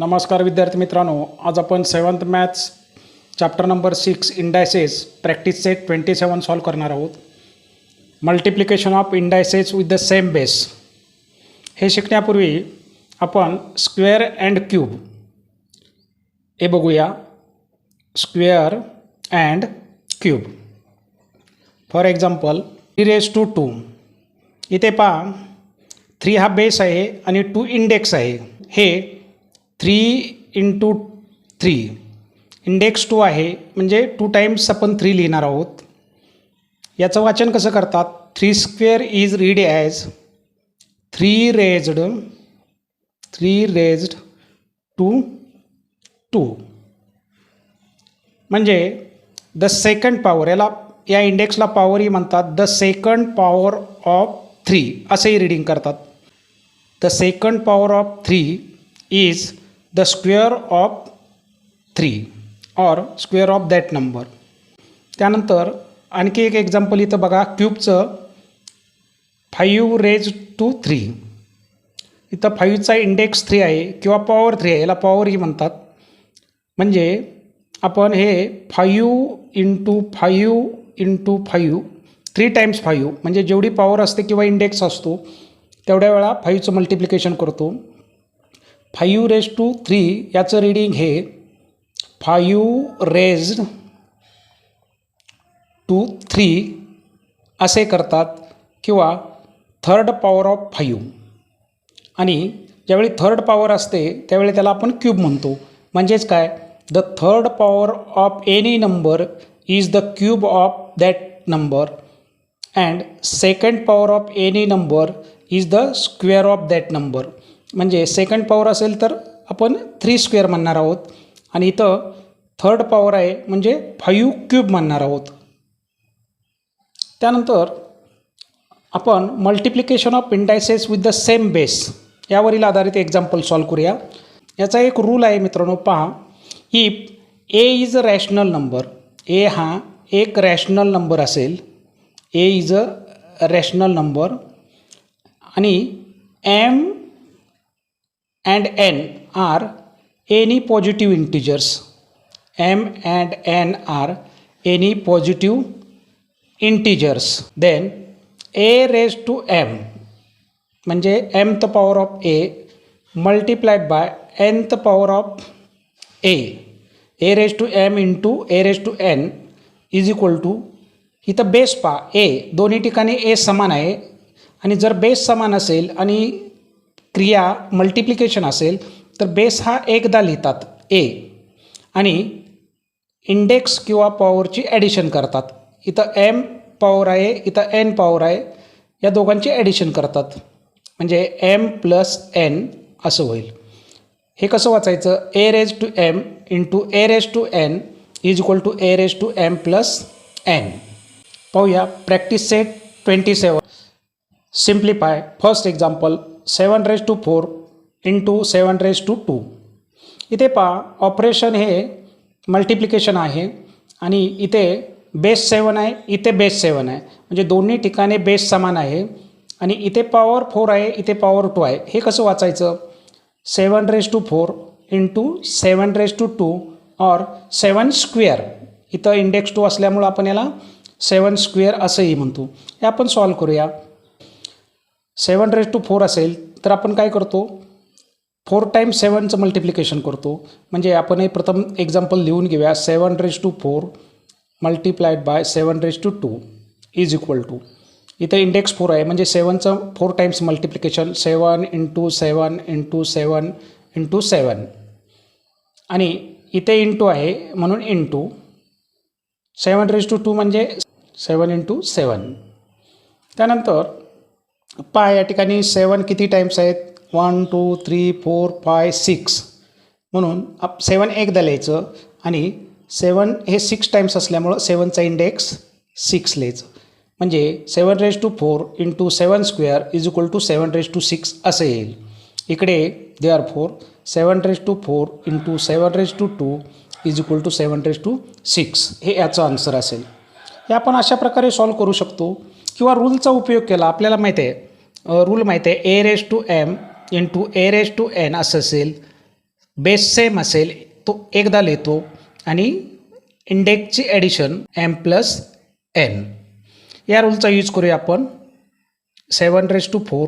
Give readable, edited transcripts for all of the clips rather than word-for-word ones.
नमस्कार विद्यार्थी मित्रांनो, आज आपण 7th maths chapter number 6 indices practice set 27 solve करणार आहोत. Multiplication of indices with the same base. हे शिकण्यापूर्वी आपण स्क्वेअर अँड क्यूब हे बघूया. Square and cube. For example 3^2. इथे पहा 3 हा बेस आहे आणि 2 इंडेक्स आहे. हे 3 × 3 इंडेक्स 2 आहे, म्हणजे 2 टाइम्स आपण 3 लिहिणार आहोत. याचं वाचन कसं करतात? 3² is read as 3 raised to 2. म्हणजे द सेकंड पॉवर, या इंडेक्सला पॉवरही म्हणतात. द सेकंड पॉवर ऑफ 3 असेही रीडिंग करतात. The second power of 3 is the square of 3 or square of that number. त्यानंतर आणखी एक एक्झाम्पल इथं बघा. क्यूबचं 5^3. इथं 5चा इंडेक्स 3 आहे किंवा पॉवर 3 आहे, याला पॉवरही म्हणतात. म्हणजे आपण हे 5 × 5 × 5 3 टाइम्स 5 म्हणजे जेवढी पॉवर असते किंवा इंडेक्स असतो तेवढ्या वेळा 5चं मल्टिप्लिकेशन करतो. 5^3 याचं रीडिंग हे 5 raised to 3 असे करतात, किंवा थर्ड पॉवर ऑफ 5. आणि ज्यावेळी थर्ड पॉवर असते त्यावेळी त्याला आपण क्यूब म्हणतो. म्हणजेच काय? The third power of any number is the cube of that number and second power of any number is the square of that number. म्हणजे सेकंड पॉवर असेल तर आपण 3² म्हणणार आहोत, आणि इथं थर्ड पॉवर आहे म्हणजे 5³ म्हणणार आहोत. त्यानंतर आपण multiplication of indices with the same base यावरील आधारित एक्झाम्पल सॉल्व करूया. याचा एक रूल आहे मित्रांनो, पहा. If A is a rational number, A हा एक रॅशनल नंबर असेल, A is a rational number, आणि M and n are any positive integers. m and n are any positive integers. Then a raised to m म्हणजे mth power of a multiplied by nth power of a raised to m into a raised to n is equal to, इथं base पहा a, दोन्ही ठिकाणी a समान आहे. आणि जर base समान असेल आणि क्रिया मल्टिप्लिकेशन असेल तर बेस हा एकदा लिहितात ए, आणि इंडेक्स किंवा पॉवरची ॲडिशन करतात. इथं m पॉवर आहे, इथं n पॉवर आहे, या दोघांची ॲडिशन करतात. म्हणजे m + n असं होईल. हे कसं वाचायचं? a raised to m into a raised to n is equal to a raised to m + n. पाहूया practice set 27. Simplify. First example 7^4 × 7^2. इथे पहा ऑपरेशन हे मल्टिप्लिकेशन आहे, आणि इथे बेस 7 आहे, इथे बेस 7 आहे, म्हणजे दोन्ही ठिकाणी बेस समान आहे. आणि इथे पॉवर 4 आहे, इथे पॉवर 2 आहे. हे कसं वाचायचं? 7^4 × 7^2 और 7². इथं इंडेक्स 2 असल्यामुळं आपण याला 7² असंही म्हणतो. हे आपण सॉल्व करूया. 7^4 असेल तर आपण काय करतो? 4 टाइम्स 7चं मल्टिप्लिकेशन करतो. म्हणजे आपण हे प्रथम एक्झाम्पल लिहून घेऊया. 7^4 multiplied by 7^2 is equal to, इथं इंडेक्स 4 आहे म्हणजे 7चं 4 टाइम्स मल्टिप्लिकेशन 7 × 7 × 7 × 7, आणि इथे इंटू आहे म्हणून इंटू 7^2 म्हणजे 7 × 7. त्यानंतर पहा या ठिकाणी 7 किती टाइम्स आहेत? 1 2 3 4 5 6, म्हणून 7 एकदा लिहायचं, आणि 7 हे 6 टाइम्स असल्यामुळं 7चा इंडेक्स 6 लिहायचं. म्हणजे 7^4 × 7² इज इक्वल टू 7^6 असं येईल. इकडे देअरफॉर 7^4 × 7^2 इज इक्वल टू 7^6 हे याचं आन्सर असेल. हे आपण अशा प्रकारे सॉल्व करू शकतो, किंवा रूलचा उपयोग केला. आपल्याला माहिती आहे, रूल माहिती आहे, a raised to m into a raised to n असं असेल. बेस सेम असेल तो एकदा लिहितो आणि इंडेक्सची ॲडिशन m+n. या रूलचा यूज करूया आपण. 7⁴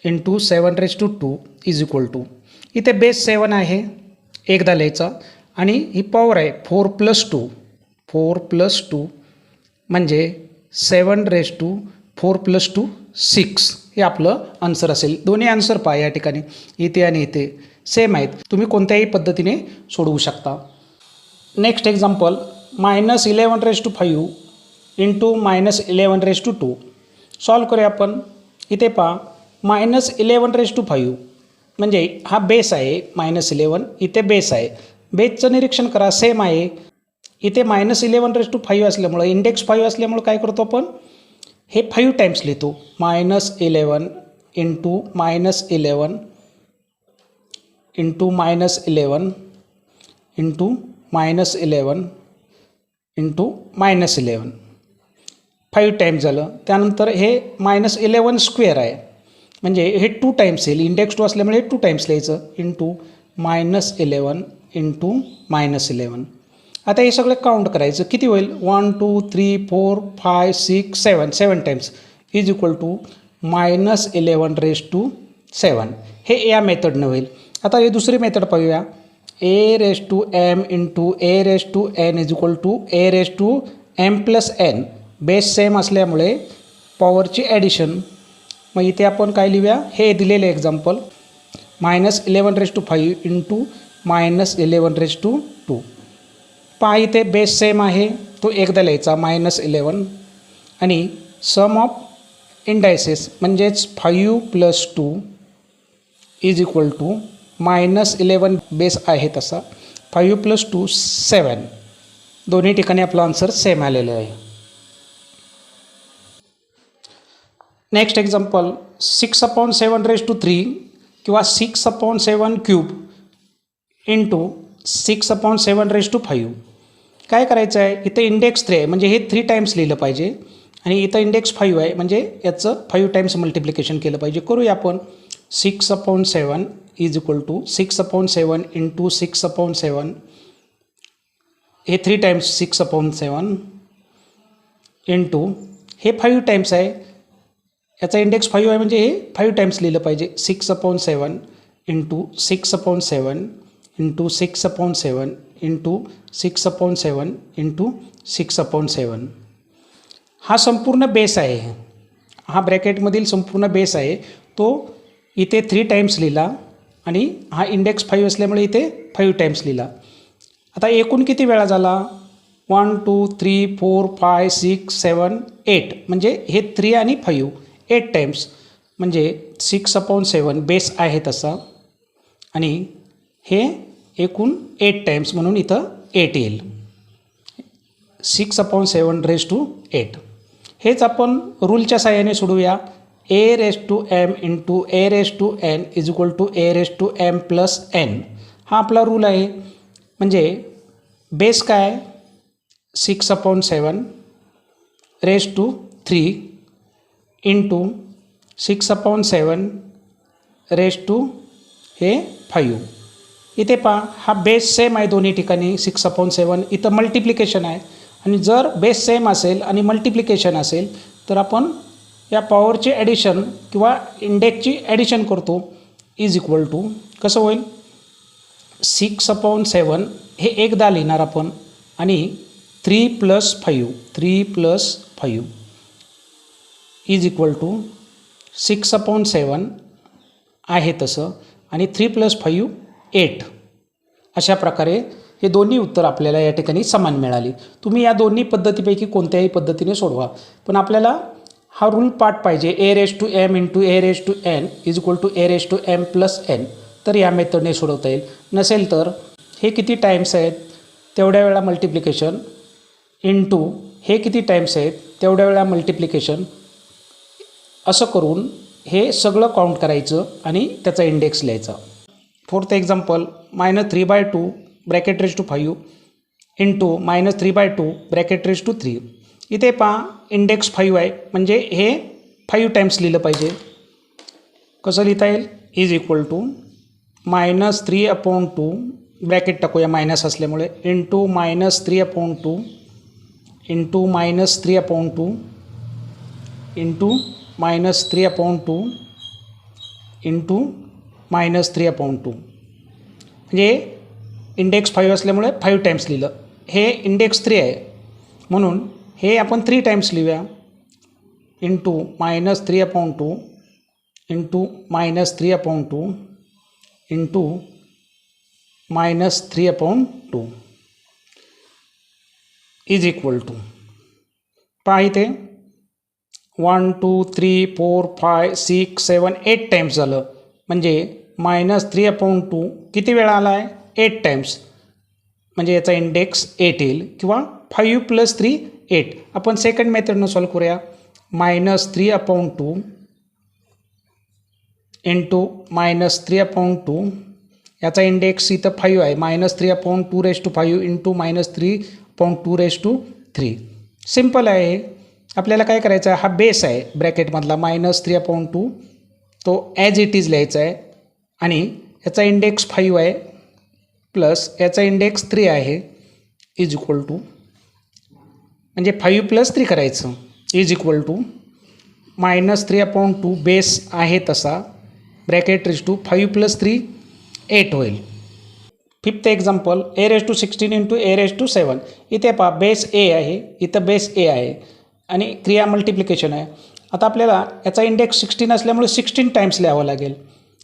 इंटू 7⁴ इज इक्वल टू, इथे बेस 7 आहे एकदा लिहायचा आणि ही पॉवर आहे 4+2 म्हणजे 7⁴ + 2 6. हे आपलं आन्सर असेल. दोन्ही आन्सर पहा या ठिकाणी, इथे आणि इथे सेम आहेत. तुम्ही कोणत्याही पद्धतीने सोडवू शकता. नेक्स्ट एक्झाम्पल, -11⁵ इंटू -11⁵ सॉल्व करूया आपण. इथे पहा -11⁵ म्हणजे हा बेस आहे -11, इथे बेस आहे. बेसचं निरीक्षण करा सेम आहे. इथे -11⁵ असल्यामुळं इंडेक्स 5 असल्यामुळं काय करतो आपण, हे 5 टाइम्स लिहितो. -11 into -11 into -11 into -11 into -11 5 times झालं. त्यानंतर हे -11² आहे म्हणजे हे 2 टाइम्स येईल. इंडेक्स 2 असल्यामुळे हे 2 टाइम्स लिहायचं इंटू -11 इंटू -11. आता हे सगळं काउंट करायचं किती होईल, 1 2 3 4 5 6 7 टाइम्स इज इक्वल टू -11⁻7. हे या मेथडनं होईल. आता हे दुसरी मेथड पाहूया. a⁻m into a⁻n is equal to a⁻m+n. Base same असल्यामुळे पॉवरची ॲडिशन. मग इथे आपण काय लिहूया, हे दिलेले एक्झाम्पल -11⁵ इंटू -11⁵ पहा इथे बेस सेम आहे तो एकदा लिहायचा -11 आणि सम ऑफ इंडायसेस म्हणजेच 5 + 2 इज इक्वल टू -11 बेस आहे तसा 5 + 2 7. दोन्ही ठिकाणी आपला आन्सर सेम आलेलं आहे. नेक्स्ट एक्झाम्पल, 6/7³ किंवा 6/7³ इंटू 6/7⁵. काय करायचं आहे, इथं इंडेक्स 3 आहे म्हणजे हे 3 टाइम्स लिहिलं पाहिजे आणि इथं इंडेक्स 5 आहे म्हणजे याचं 5 टाइम्स मल्टिप्लिकेशन केलं पाहिजे. करूया आपण. 6/7 इज इक्वल टू 6/7 इंटू 6/7 हे 3 टाइम्स 6/7 इंटू हे 5 टाइम्स आहे, याचा इंडेक्स 5 आहे म्हणजे हे 5 टाइम्स लिहिलं पाहिजे. 6/7 इंटू 6/7 इंटू 6/7 इंटू 6/7 इंटू 6/7. हा संपूर्ण बेस आहे, हा ब्रॅकेटमधील संपूर्ण बेस आहे तो इथे 3 टाइम्स लिहिला आणि हा इंडेक्स 5 असल्यामुळे इथे 5 टाइम्स लिहिला. आता एकूण किती वेळा झाला, 1 2 3 4 5 6 7 8 म्हणजे हे 3 आणि 5 8 टाइम्स म्हणजे 6/7 बेस आहे तसा आणि हे एकूण 8 टाइम्स म्हणून इथं 8 येईल. 6/7⁸. हेच आपण रूलच्या साहाय्याने सोडूया. a⁻m into a⁻n is equal to a⁻m+n. हा आपला रूल आहे. म्हणजे बेस काय 6/7⁻³ इंटू 6/7⁻5. इथे पहा हा बेस सेम आहे दोन्ही ठिकाणी 6/7. इथं मल्टिप्लिकेशन आहे आणि जर बेस सेम असेल आणि मल्टिप्लिकेशन असेल तर आपण या पॉवरची ॲडिशन किंवा इंडेक्सची ॲडिशन करतो इज इक्वल टू कसं होईल 6/7 हे एकदा लिहिणार आपण आणि 3 + 5 इज इक्वल टू 6/7 आहे तसं आणि 3 + 5 8. अशा प्रकारे हे दोन्ही उत्तर आपल्याला या ठिकाणी समान मिळाली. तुम्ही या दोन्ही पद्धतीपैकी कोणत्याही पद्धतीने सोडवा पण आपल्याला हा रूल पाठ पाहिजे. a⁻m into a⁻n is equal to a⁻m+n. तर या मेथडने सोडवता येईल. नसेल तर हे किती टाइम्स आहेत तेवढ्या वेळा मल्टिप्लिकेशन इंटू हे किती टाइम्स आहेत तेवढ्या वेळा मल्टिप्लिकेशन असं करून हे सगळं काउंट करायचं आणि त्याचा इंडेक्स लिहायचा. 4th example, -3/2 bracket raise to 5 into -3/2 bracket raise to 3. इथे पहा इंडेक्स 5 आहे म्हणजे हे 5 टाइम्स लिहिलं पाहिजे. कसं लिहिता येईल इज इक्वल टू -3/2 ब्रॅकेट टाकूया मायनस असल्यामुळे इंटू -3/2 इंटू -3/2 इंटू -3/2 इंटू -3/2 म्हणजे इंडेक्स 5 असल्यामुळे 5 टाईम्स लिहिलं. हे इंडेक्स 3 आहे म्हणून हे आपण 3 टाईम्स लिहूया into -3/2 into -3/2 into -3/2 is equal to पहा इथे 1 2 3 4 5 6 7 8 टाईम्स झालं म्हणजे -3/2 किती वेळा आला आहे 8 टाईम्स म्हणजे याचा इंडेक्स 8 येईल किंवा 5 + 3 8. आपण सेकंड मेथडनं सॉल्व करूया -3/2 इंटू -3/2 याचा इंडेक्स इथं 5 आहे -3/2⁵ इंटू -3/2⁵. सिम्पल आहे. आपल्याला काय करायचं आहे हा बेस आहे ब्रॅकेटमधला -3/2 तो ॲज इट इज लिहायचा आहे आणि याचा इंडेक्स 5 आहे प्लस याचा इंडेक्स 3 आहे इज इक्वल टू म्हणजे 5 + 3 करायचं इज इक्वल टू -3/2 बेस आहे तसा ब्रॅकेट रेज टू 5 + 3 8 होईल. Fifth example a⁻16 into a⁻7. इथे पहा बेस ए आहे इथं बेस ए आहे आणि क्रिया मल्टिप्लिकेशन आहे. आता आपल्याला याचा इंडेक्स 16 असल्यामुळे 16 टाईम्स लिहावं लागेल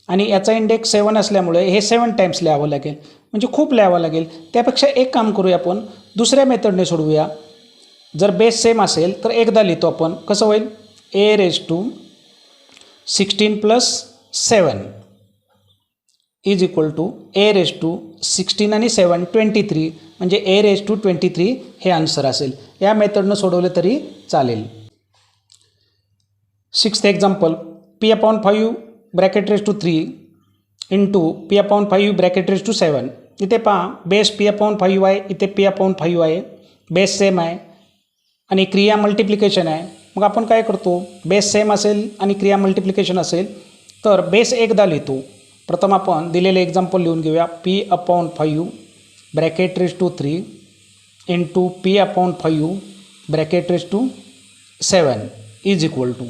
आणि याचा इंडेक्स 7 असल्यामुळे हे 7 टाईम्स लिहावं लागेल म्हणजे खूप लिहावं लागेल. त्यापेक्षा एक काम करूया आपण दुसऱ्या मेथडने सोडवूया. जर बेस सेम असेल तर एकदा लिहितो आपण कसं होईल a⁻16 + 7 is equal to a⁻16 आणि 7 23 म्हणजे a⁻23 हे आन्सर असेल. या मेथडनं सोडवलं तरी चालेल. Sixth example p/5 bracket raise to 3 into p/5 bracket raise to 7. इथे पहा बेस p/5 आहे इथे p/5 आहे बेस सेम आहे आणि क्रिया मल्टिप्लिकेशन आहे. मग आपण काय करतो बेस सेम असेल आणि क्रिया मल्टिप्लिकेशन असेल तर बेस एकदा लिहितो. प्रथम आपण दिलेले एक्झाम्पल लिहून घेऊया p/5 bracket raise to 3 into p/5 bracket raise to 7 is equal to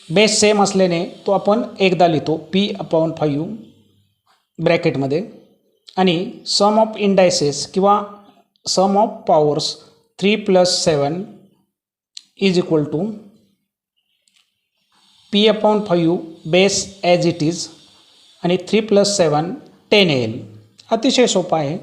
base same असल्याने तो आपण एकदा लिहितो p/5 ब्रॅकेटमध्ये आणि सम ऑफ इंडायसेस किंवा sum of powers 3 + 7 is equal to p/5 base as it is आणि 3 + 7 10 येईल. अतिशय सोपा आहे.